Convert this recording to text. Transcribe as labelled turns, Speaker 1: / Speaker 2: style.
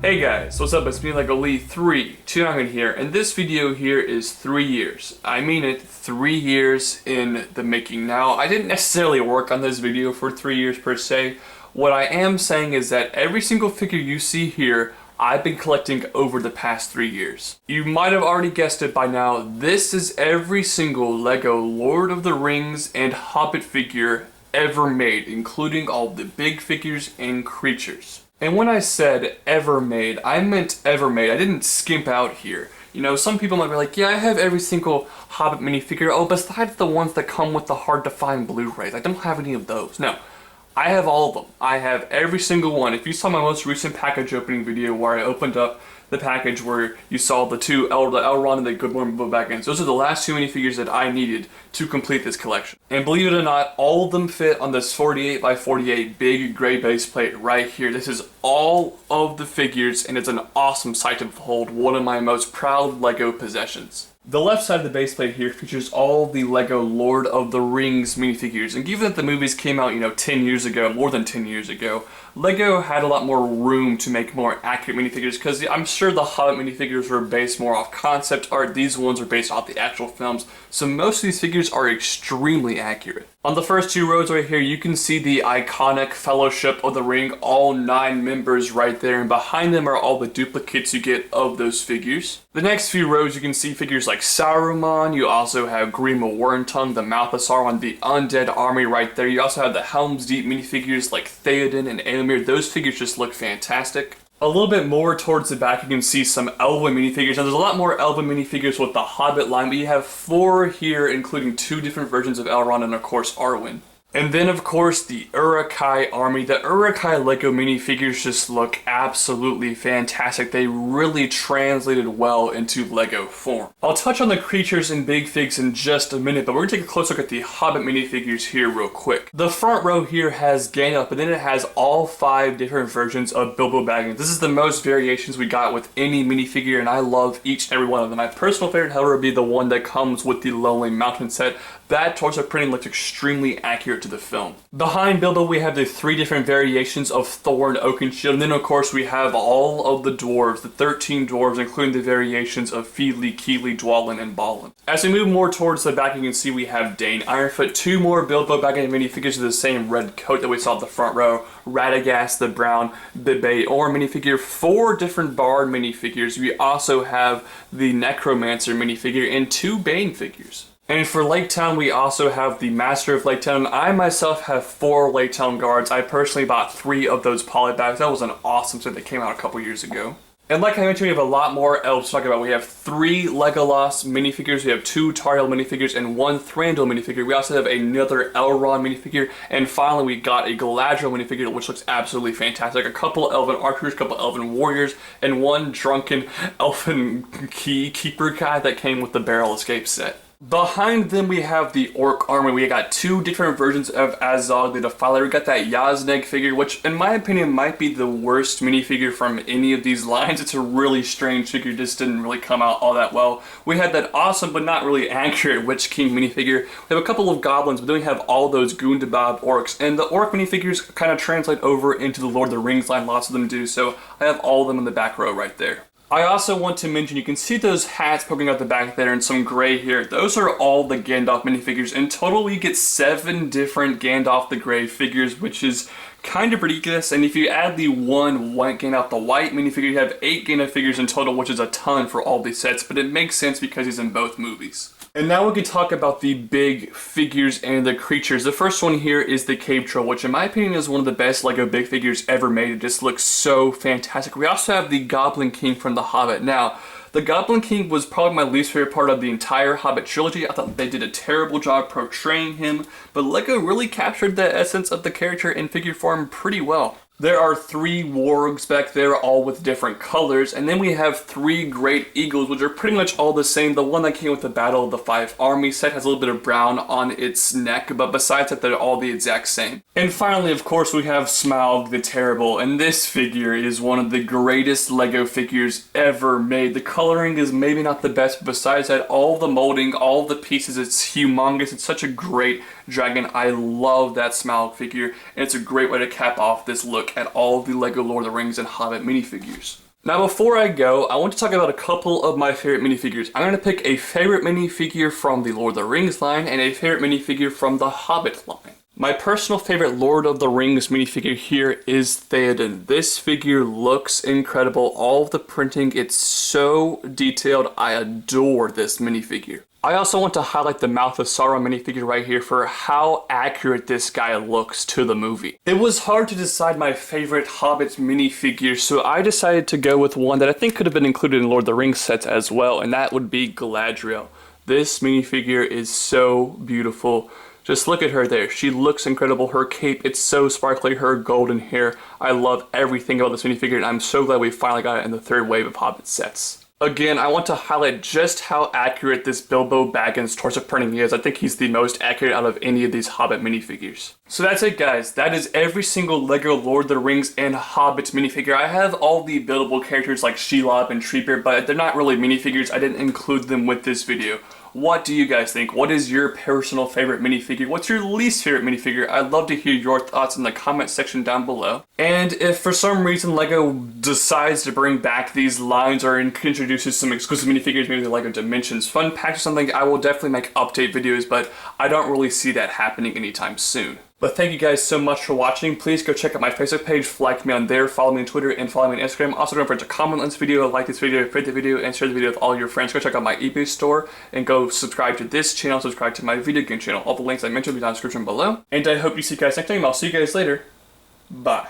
Speaker 1: Hey guys, what's up? It's me, Lego Lee 329 here, and this video here is 3 years. I mean it, 3 years in the making. Now, I didn't necessarily work on this video for 3 years per se. What I am saying is that every single figure you see here, I've been collecting over the past 3 years. You might have already guessed it by now, this is every single Lego Lord of the Rings and Hobbit figure ever made, including all the big figures and creatures. And when I said ever made, I meant ever made. I didn't skimp out here. You know, some people might be like, yeah, I have every single Hobbit minifigure. Oh, besides the ones that come with the hard-to-find Blu-rays. I don't have any of those. No, I have all of them. I have every single one. If you saw my most recent package opening video where I opened up the package where you saw the two, the Elrond and the Bilbo Baggins, those are the last two minifigures that I needed to complete this collection. And believe it or not, all of them fit on this 48x48 big gray base plate right here. This is all of the figures, and it's an awesome sight to behold. One of my most proud Lego possessions. The left side of the base plate here features all the Lego Lord of the Rings minifigures, and given that the movies came out, 10 years ago, more than 10 years ago, Lego had a lot more room to make more accurate minifigures, because I'm sure the Hobbit minifigures were based more off concept art. These ones are based off the actual films, so most of these figures are extremely accurate. On the first two rows right here, you can see the iconic Fellowship of the Ring, all 9 members right there, and behind them are all the duplicates you get of those figures. The next few rows, you can see figures like Saruman. You also have Grima Wormtongue, the Mouth of Sauron, the Undead Army right there. You also have the Helm's Deep minifigures like Theoden and Éomer. Those figures just look fantastic. A little bit more towards the back, you can see some Elven minifigures. Now, there's a lot more Elven minifigures with the Hobbit line, but you have 4 here, including 2 different versions of Elrond and, of course, Arwen. And then, of course, the Uruk-hai army. The Uruk-hai Lego minifigures just look absolutely fantastic. They really translated well into Lego form. I'll touch on the creatures and big figs in just a minute, but we're going to take a close look at the Hobbit minifigures here real quick. The front row here has Gandalf, but then it has all 5 different versions of Bilbo Baggins. This is the most variations we got with any minifigure, and I love each and every one of them. My personal favorite, however, would be the one that comes with the Lonely Mountain set. That torso printing looks extremely accurate to the film. Behind Bilbo, we have the 3 different variations of Thor and Oakenshield, and then of course we have all of the dwarves, the 13 dwarves, including the variations of Feely, Keely, Dwalin, and Balin. As we move more towards the back, you can see we have Dane, Ironfoot, 2 more Bilbo Baggins minifigures of the same red coat that we saw at the front row, Radagast, the brown Beor minifigure, 4 different Bard minifigures. We also have the Necromancer minifigure and 2 Bane figures. And for Lake Town, we also have the Master of Lake Town. I myself have 4 Lake Town guards. I personally bought 3 of those polybags. That was an awesome set that came out a couple years ago. And like I mentioned, we have a lot more elves to talk about. We have 3 Legolas minifigures, we have 2 Tauriel minifigures, and 1 Thranduil minifigure. We also have another Elrond minifigure, and finally we got a Galadriel minifigure, which looks absolutely fantastic. A couple elven archers, a couple elven warriors, and 1 drunken elven keeper guy that came with the barrel escape set. Behind them, we have the Orc army. We got 2 different versions of Azog the Defiler. We got that Yazneg figure, which in my opinion might be the worst minifigure from any of these lines. It's a really strange figure, just didn't really come out all that well. We had that awesome but not really accurate Witch King minifigure. We have a couple of goblins, but then we have all those Gundabad orcs. And the orc minifigures kind of translate over into the Lord of the Rings line, lots of them do, so I have all of them in the back row right there. I also want to mention, you can see those hats poking out the back there and some gray here. Those are all the Gandalf minifigures. In total, we get 7 different Gandalf the Grey figures, which is kind of ridiculous. And if you add the 1 white Gandalf the White minifigure, you have 8 Gandalf figures in total, which is a ton for all these sets, but it makes sense because he's in both movies. And now we can talk about the big figures and the creatures. The first one here is the Cave Troll, which in my opinion is one of the best Lego big figures ever made. It just looks so fantastic. We also have the Goblin King from The Hobbit. Now, the Goblin King was probably my least favorite part of the entire Hobbit trilogy. I thought they did a terrible job portraying him, but Lego really captured the essence of the character in figure form pretty well. There are 3 wargs back there, all with different colors, and then we have 3 great eagles, which are pretty much all the same. The one that came with the Battle of the 5 Armies set has a little bit of brown on its neck, but besides that, they're all the exact same. And finally, of course, we have Smaug the Terrible, and this figure is one of the greatest Lego figures ever made. The coloring is maybe not the best, but besides that, all the molding, all the pieces, it's humongous. It's such a great dragon. I love that Smaug figure, and it's a great way to cap off this look at all of the Lego Lord of the Rings and Hobbit minifigures. Now before I go, I want to talk about a couple of my favorite minifigures. I'm going to pick a favorite minifigure from the Lord of the Rings line and a favorite minifigure from the Hobbit line. My personal favorite Lord of the Rings minifigure here is Fayed. This figure looks incredible. All of the printing, it's so detailed. I adore this minifigure. I also want to highlight the Mouth of Sauron minifigure right here for how accurate this guy looks to the movie. It was hard to decide my favorite Hobbit minifigure, so I decided to go with one that I think could have been included in Lord of the Rings sets as well, and that would be Galadriel. This minifigure is so beautiful. Just look at her there. She looks incredible. Her cape, it's so sparkly. Her golden hair. I love everything about this minifigure, and I'm so glad we finally got it in the third wave of Hobbit sets. Again, I want to highlight just how accurate this Bilbo Baggins torso printing is. I think he's the most accurate out of any of these Hobbit minifigures. So that's it, guys. That is every single LEGO Lord of the Rings and Hobbit minifigure. I have all the buildable characters like Shelob and Treebeard, but they're not really minifigures. I didn't include them with this video. What do you guys think? What is your personal favorite minifigure? What's your least favorite minifigure? I'd love to hear your thoughts in the comment section down below. And if for some reason LEGO decides to bring back these lines or introduces some exclusive minifigures, maybe the LEGO Dimensions Fun Pack or something, I will definitely make update videos, but I don't really see that happening anytime soon. But thank you guys so much for watching. Please go check out my Facebook page, like me on there, follow me on Twitter, and follow me on Instagram. Also, don't forget to comment on this video, like this video, rate the video, and share the video with all your friends. Go check out my eBay store, and go subscribe to this channel, subscribe to my video game channel. All the links I mentioned will be down in the description below. And I hope you see you guys next time. I'll see you guys later. Bye.